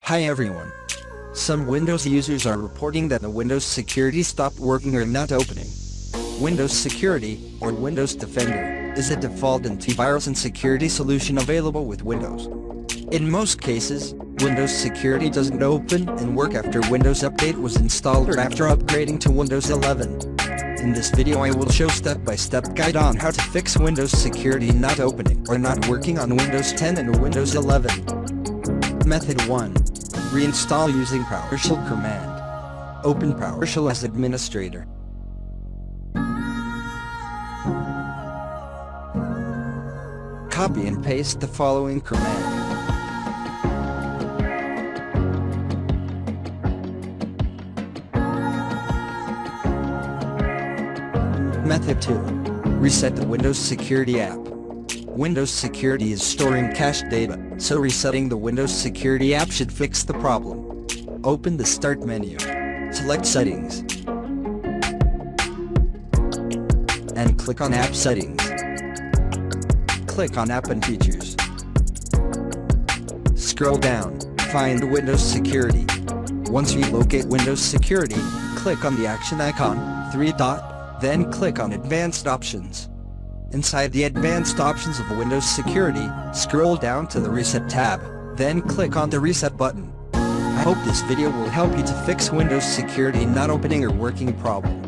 Hi everyone. Some Windows users are reporting that the Windows Security stopped working or not opening. Windows Security, or Windows Defender, is a default antivirus and security solution available with Windows. In most cases, Windows Security doesn't open and work after Windows Update was installed or after upgrading to Windows 11. In this video I will show step-by-step guide on how to fix Windows Security not opening or not working on Windows 10 and Windows 11. Method 1. Reinstall using PowerShell command. Open PowerShell as administrator. Copy and paste the following command. Method 2. Reset the Windows Security app. Windows Security is storing cached data, so resetting the Windows Security app should fix the problem. Open the Start menu. Select Settings. And click on App Settings. Click on App and Features. Scroll down, find Windows Security. Once you locate Windows Security, click on the action icon, 3 dot, then click on Advanced Options. Inside the Advanced Options of Windows Security, scroll down to the Reset tab, then click on the Reset button. I hope this video will help you to fix Windows Security not opening or working problem.